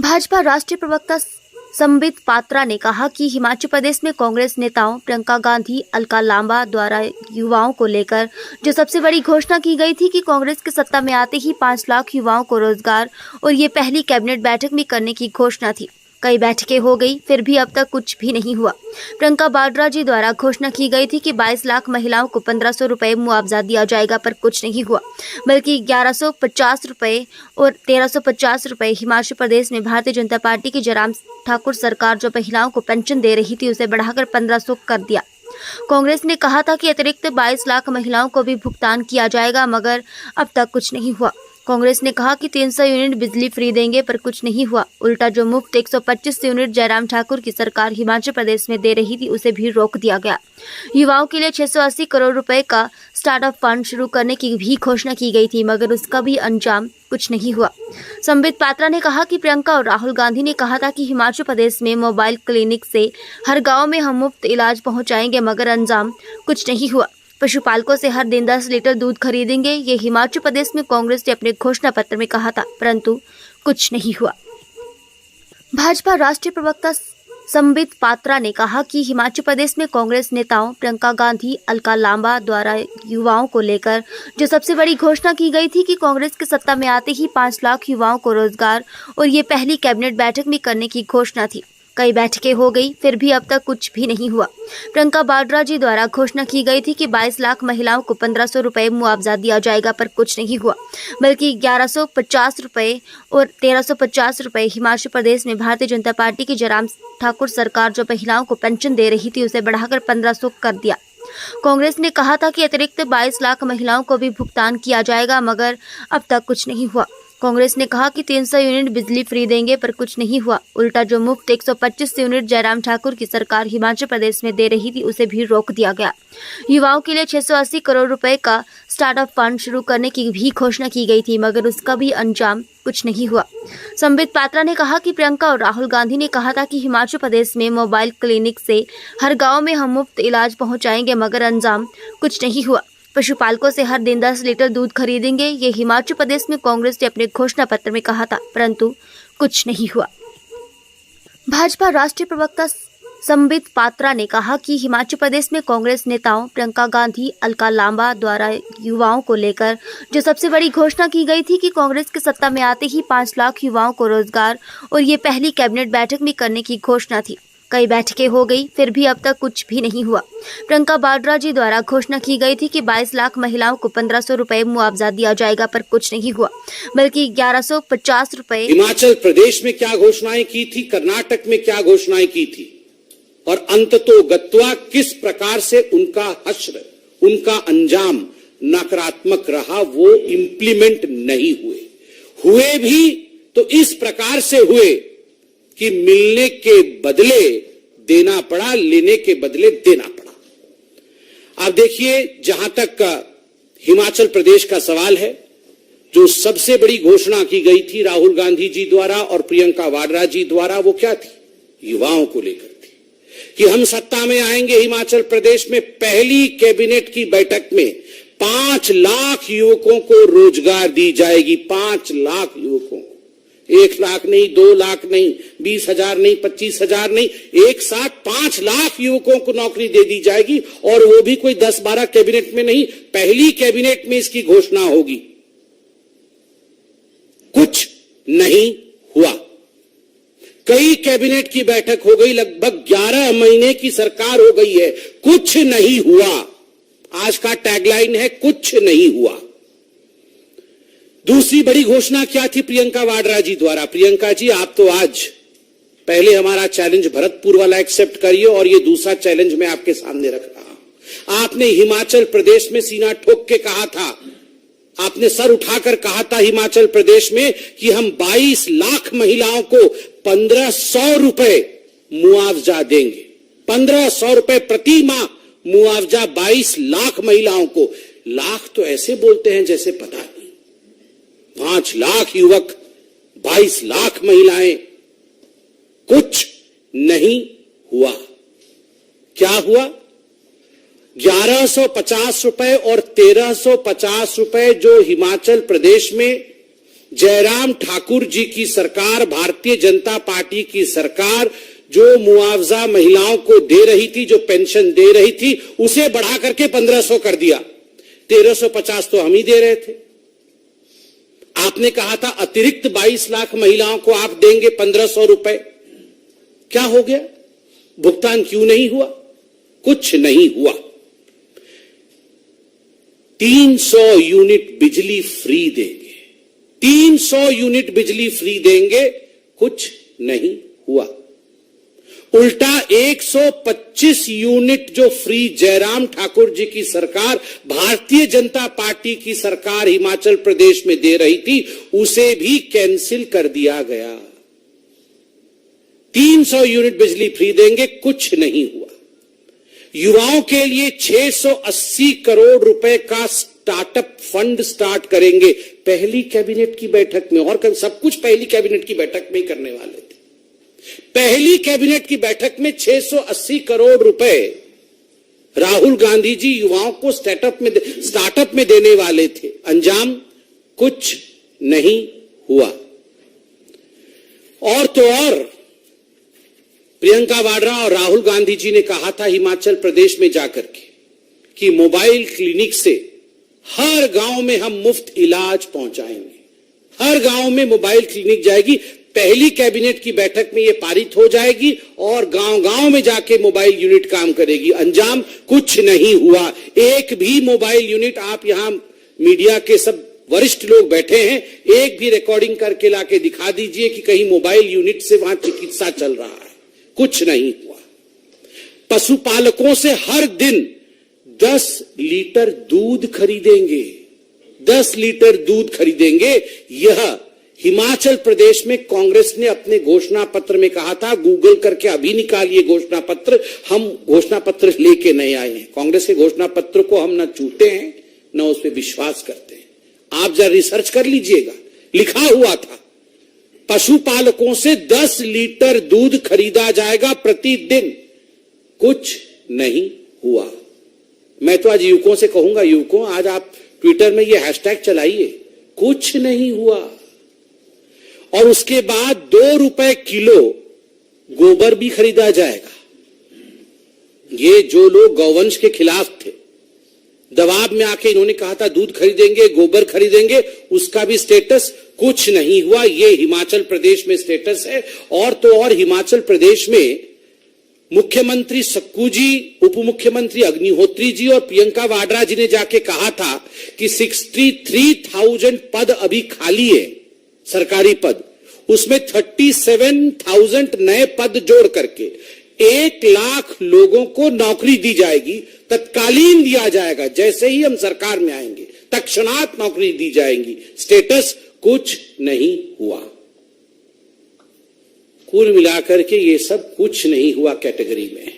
भाजपा राष्ट्रीय प्रवक्ता संबित पात्रा ने कहा कि हिमाचल प्रदेश में कांग्रेस नेताओं प्रियंका गांधी, अलका लांबा द्वारा युवाओं को लेकर जो सबसे बड़ी घोषणा की गई थी कि कांग्रेस के सत्ता में आते ही 5 लाख युवाओं को रोजगार और ये पहली कैबिनेट बैठक में करने की घोषणा थी। कई बैठकें हो गई, फिर भी अब तक कुछ भी नहीं हुआ। प्रियंका वाड्रा जी द्वारा घोषणा की गई थी कि 22 लाख महिलाओं को 1500 रुपए मुआवजा दिया जाएगा, पर कुछ नहीं हुआ, बल्कि 1150 रुपए और 1350 रुपए। हिमाचल प्रदेश में भारतीय जनता पार्टी की जयराम ठाकुर सरकार जो महिलाओं को पेंशन दे रही थी उसे बढ़ाकर 1500 कर दिया। कांग्रेस ने कहा था कि अतिरिक्त 22 लाख महिलाओं को भी भुगतान किया जाएगा, मगर अब तक कुछ नहीं हुआ। कांग्रेस ने कहा कि 300 यूनिट बिजली फ्री देंगे, पर कुछ नहीं हुआ। उल्टा जो मुफ्त 125 यूनिट जयराम ठाकुर की सरकार हिमाचल प्रदेश में दे रही थी उसे भी रोक दिया गया। युवाओं के लिए 680 करोड़ रुपए का स्टार्टअप फंड शुरू करने की भी घोषणा की गई थी, मगर उसका भी अंजाम कुछ नहीं हुआ। संबित पात्रा ने कहा कि प्रियंका और राहुल गांधी ने कहा था कि हिमाचल प्रदेश में मोबाइल क्लिनिक से हर गाँव में हम मुफ्त इलाज पहुँचाएंगे, मगर अंजाम कुछ नहीं हुआ। पशुपालकों से हर दिन 10 लीटर दूध खरीदेंगे, ये हिमाचल प्रदेश में कांग्रेस ने अपने घोषणा पत्र में कहा था, परंतु कुछ नहीं हुआ। भाजपा राष्ट्रीय प्रवक्ता संबित पात्रा ने कहा कि हिमाचल प्रदेश में कांग्रेस नेताओं प्रियंका गांधी, अलका लांबा द्वारा युवाओं को लेकर जो सबसे बड़ी घोषणा की गई थी कि कांग्रेस के सत्ता में आते ही 5 लाख युवाओं को रोजगार और ये पहली कैबिनेट बैठक में करने की घोषणा थी। कई बैठकें हो गई, फिर भी अब तक कुछ भी नहीं हुआ। प्रियंका वाड्रा जी द्वारा घोषणा की गई थी कि 22 लाख महिलाओं को 1500 रुपए मुआवजा दिया जाएगा, पर कुछ नहीं हुआ, बल्कि 1150 रुपए और 1350 रुपए। हिमाचल प्रदेश में भारतीय जनता पार्टी की जयराम ठाकुर सरकार जो महिलाओं को पेंशन दे रही थी उसे बढ़ाकर 1500 कर दिया। कांग्रेस ने कहा था कि अतिरिक्त 22 लाख महिलाओं को भी भुगतान किया जाएगा, मगर अब तक कुछ नहीं हुआ। कांग्रेस ने कहा कि 300 यूनिट बिजली फ्री देंगे, पर कुछ नहीं हुआ। उल्टा जो मुफ्त 125 यूनिट जयराम ठाकुर की सरकार हिमाचल प्रदेश में दे रही थी उसे भी रोक दिया गया। युवाओं के लिए 680 करोड़ रुपए का स्टार्टअप फंड शुरू करने की भी घोषणा की गई थी, मगर उसका भी अंजाम कुछ नहीं हुआ। संबित पात्रा ने कहा कि प्रियंका और राहुल गांधी ने कहा था कि हिमाचल प्रदेश में मोबाइल क्लिनिक से हर गाँव में हम मुफ्त इलाज पहुँचाएंगे, मगर अंजाम कुछ नहीं हुआ। पशुपालकों से हर दिन 10 लीटर दूध खरीदेंगे, ये हिमाचल प्रदेश में कांग्रेस ने अपने घोषणा पत्र में कहा था, परंतु कुछ नहीं हुआ। भाजपा राष्ट्रीय प्रवक्ता संबित पात्रा ने कहा कि हिमाचल प्रदेश में कांग्रेस नेताओं प्रियंका गांधी, अलका लांबा द्वारा युवाओं को लेकर जो सबसे बड़ी घोषणा की गई थी कि कांग्रेस के सत्ता में आते ही 5 लाख युवाओं को रोजगार और ये पहली कैबिनेट बैठक में करने की घोषणा थी। कई बैठकें हो गई, फिर भी अब तक कुछ भी नहीं हुआ। प्रियंका वाड्रा जी द्वारा घोषणा की गई थी कि 22 लाख महिलाओं को 1500 रुपए मुआवजा दिया जाएगा, पर कुछ नहीं हुआ, बल्कि 1150 रुपए। हिमाचल प्रदेश में क्या घोषणाएं की थी, कर्नाटक में क्या घोषणाएं की थी, और अंततोगत्वा किस प्रकार से उनका हश्र, उनका अंजाम नकारात्मक रहा, वो इंप्लीमेंट नहीं हुए भी तो इस प्रकार से हुए कि मिलने के बदले देना पड़ा, लेने के बदले देना पड़ा। अब देखिए, जहां तक हिमाचल प्रदेश का सवाल है, जो सबसे बड़ी घोषणा की गई थी राहुल गांधी जी द्वारा और प्रियंका वाड्रा जी द्वारा, वो क्या थी? युवाओं को लेकर थी कि हम सत्ता में आएंगे, हिमाचल प्रदेश में पहली कैबिनेट की बैठक में 5 लाख युवकों को रोजगार दी जाएगी। 5 लाख युवकों, 1 लाख नहीं, 2 लाख नहीं, 20,000 नहीं, 25,000 नहीं, एक साथ 5 लाख युवकों को नौकरी दे दी जाएगी, और वो भी कोई 10-12 कैबिनेट में नहीं, पहली कैबिनेट में इसकी घोषणा होगी। कुछ नहीं हुआ। कई कैबिनेट की बैठक हो गई, लगभग 11 महीने की सरकार हो गई है, कुछ नहीं हुआ। आज का टैगलाइन है, कुछ नहीं हुआ। दूसरी बड़ी घोषणा क्या थी प्रियंका वाड्रा जी द्वारा? प्रियंका जी, आप तो आज पहले हमारा चैलेंज भरतपुर वाला एक्सेप्ट करिए, और ये दूसरा चैलेंज मैं आपके सामने रख रहा हूं। आपने हिमाचल प्रदेश में सीना ठोक के कहा था, आपने सर उठाकर कहा था हिमाचल प्रदेश में कि हम 22 लाख महिलाओं को 1500 रुपए मुआवजा देंगे। 1500 रुपए प्रति माह मुआवजा 22 लाख महिलाओं को। लाख तो ऐसे बोलते हैं जैसे पता नहीं। 5 लाख युवक, 22 लाख महिलाएं, कुछ नहीं हुआ। क्या हुआ? 1150 रुपए और 1350 रुपए जो हिमाचल प्रदेश में जयराम ठाकुर जी की सरकार, भारतीय जनता पार्टी की सरकार जो मुआवजा महिलाओं को दे रही थी, जो पेंशन दे रही थी, उसे बढ़ा करके 1500 कर दिया। 1350 तो हम ही दे रहे थे। आपने कहा था अतिरिक्त 22 लाख महिलाओं को आप देंगे 1500 रुपए। क्या हो गया? भुगतान क्यों नहीं हुआ? कुछ नहीं हुआ। 300 यूनिट बिजली फ्री देंगे, 300 यूनिट बिजली फ्री देंगे, कुछ नहीं हुआ। उल्टा 125 यूनिट जो फ्री जयराम ठाकुर जी की सरकार, भारतीय जनता पार्टी की सरकार हिमाचल प्रदेश में दे रही थी, उसे भी कैंसिल कर दिया गया। 300 यूनिट बिजली फ्री देंगे, कुछ नहीं हुआ। युवाओं के लिए 680 करोड़ रुपए का स्टार्टअप फंड स्टार्ट करेंगे, पहली कैबिनेट की बैठक में। और सब कुछ पहली कैबिनेट की बैठक में ही करने वाले थे। पहली कैबिनेट की बैठक में 680 करोड़ रुपए राहुल गांधी जी युवाओं को स्टार्टअप में देने वाले थे। अंजाम कुछ नहीं हुआ। और तो और प्रियंका वाड्रा और राहुल गांधी जी ने कहा था हिमाचल प्रदेश में जाकर के कि मोबाइल क्लिनिक से हर गांव में हम मुफ्त इलाज पहुंचाएंगे। हर गांव में मोबाइल क्लिनिक जाएगी। पहली कैबिनेट की बैठक में यह पारित हो जाएगी और गांव-गांव में जाके मोबाइल यूनिट काम करेगी। अंजाम कुछ नहीं हुआ। एक भी मोबाइल यूनिट, आप यहां मीडिया के सब वरिष्ठ लोग बैठे हैं, एक भी रिकॉर्डिंग करके लाके दिखा दीजिए कि कहीं मोबाइल यूनिट से वहां चिकित्सा चल रहा है। कुछ नहीं हुआ। पशुपालकों से हर दिन 10 लीटर दूध खरीदेंगे, 10 लीटर दूध खरीदेंगे। यह हिमाचल प्रदेश में कांग्रेस ने अपने घोषणा पत्र में कहा था। गूगल करके अभी निकालिए घोषणा पत्र। हम घोषणा पत्र लेके नहीं आए हैं। कांग्रेस के घोषणा पत्र को हम न छूते हैं न उस पर विश्वास करते हैं। आप जरा रिसर्च कर लीजिएगा, लिखा हुआ था पशुपालकों से 10 लीटर दूध खरीदा जाएगा प्रतिदिन। कुछ नहीं हुआ। मैं तो आज युवकों से कहूंगा, युवकों आज आप ट्विटर में ये हैशटैग चलाइए, कुछ नहीं हुआ। और उसके बाद 2 रुपए किलो गोबर भी खरीदा जाएगा। ये जो लोग गौवंश के खिलाफ थे, दबाव में आके इन्होंने कहा था दूध खरीदेंगे, गोबर खरीदेंगे, उसका भी स्टेटस कुछ नहीं हुआ। ये हिमाचल प्रदेश में स्टेटस है। और तो और हिमाचल प्रदेश में मुख्यमंत्री सक्कू जी, उप मुख्यमंत्री अग्निहोत्री जी और प्रियंका वाड्रा जी ने जाके कहा था कि 63,000 पद अभी खाली है, सरकारी पद। उसमें 37,000 नए पद जोड़ करके 1 लाख लोगों को नौकरी दी जाएगी। तत्कालीन दिया जाएगा, जैसे ही हम सरकार में आएंगे तत्क्षणात नौकरी दी जाएगी। स्टेटस कुछ नहीं हुआ। कुल मिलाकर के ये सब कुछ नहीं हुआ कैटेगरी में है।